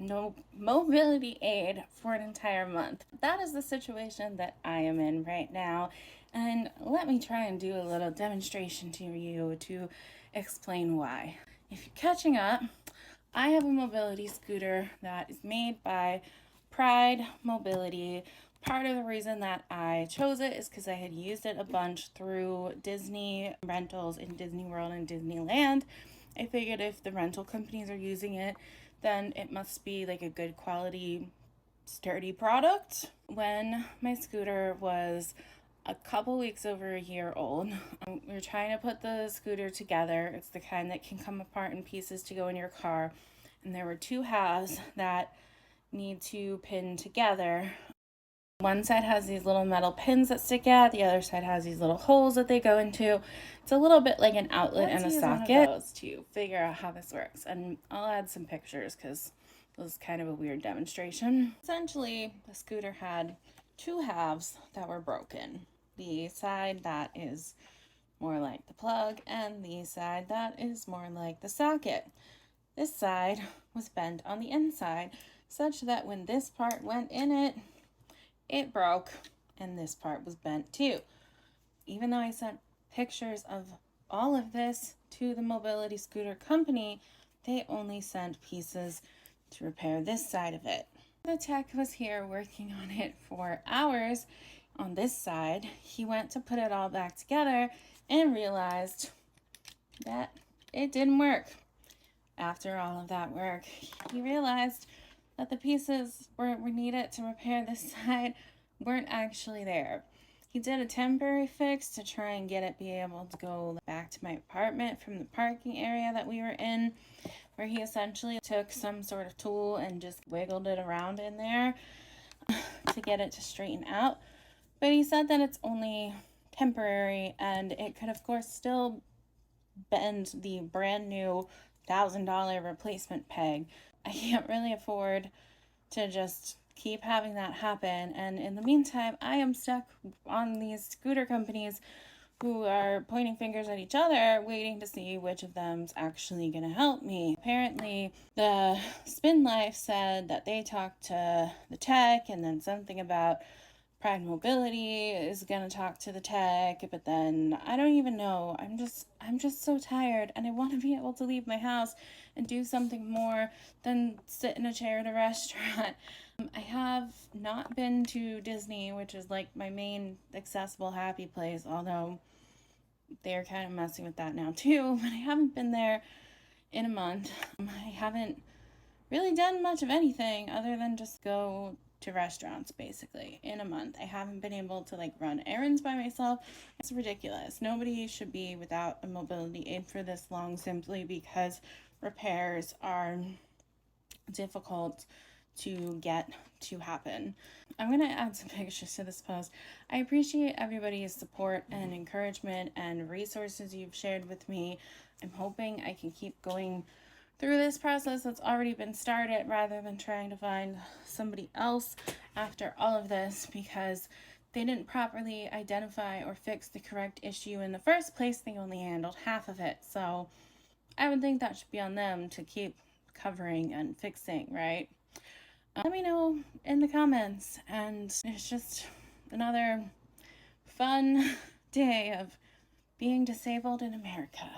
no mobility aid for an entire month. That is the situation that I am in right now. And let me try and do a little demonstration to you to explain why. If you're catching up, I have a mobility scooter that is made by Pride Mobility. Part of the reason that I chose it is because I had used it a bunch through Disney rentals in Disney World and Disneyland. I figured if the rental companies are using it, then it must be like a good quality, sturdy product. When my scooter was a couple weeks over a year old, we were trying to put the scooter together. It's the kind that can come apart in pieces to go in your car. And there were two halves that need to pin together. One side has these little metal pins that stick out, the other side has these little holes that they go into. It's a little bit like an outlet and a socket to figure out how this works. And I'll add some pictures because this is kind of a weird demonstration. Essentially, the scooter had two halves that were broken. The side that is more like the plug and the side that is more like the socket. This side was bent on the inside such that when this part went in it, it broke and this part was bent too. Even though I sent pictures of all of this to the mobility scooter company, they only sent pieces to repair this side of it. The tech was here working on it for hours on this side. He went to put it all back together and realized that it didn't work. After all of that work, he realized that the pieces were needed to repair this side weren't actually there. He did a temporary fix to try and get it be able to go back to my apartment from the parking area that we were in, where he essentially took some sort of tool and just wiggled it around in there to get it to straighten out. But he said that it's only temporary and it could of course still bend the brand new $1,000 replacement peg. I can't really afford to just keep having that happen, and in the meantime I am stuck on these scooter companies who are pointing fingers at each other, waiting to see which of them's actually gonna help me. Apparently the Spin Life said that they talked to the tech, and then something about Pride Mobility is gonna talk to the tech, but then I don't even know. I'm just so tired, and I want to be able to leave my house and do something more than sit in a chair at a restaurant. I have not been to Disney, which is like my main accessible happy place, although they're kind of messing with that now too. But I haven't been there in a month. I haven't really done much of anything other than just go to restaurants basically in a month. I haven't been able to like run errands by myself. It's ridiculous. Nobody should be without a mobility aid for this long simply because repairs are difficult to get to happen. I'm going to add some pictures to this post. I appreciate everybody's support and encouragement and resources you've shared with me. I'm hoping I can keep going through this process that's already been started rather than trying to find somebody else after all of this, because they didn't properly identify or fix the correct issue in the first place. They only handled half of it. So I would think that should be on them to keep covering and fixing, right? Let me know in the comments. And it's just another fun day of being disabled in America.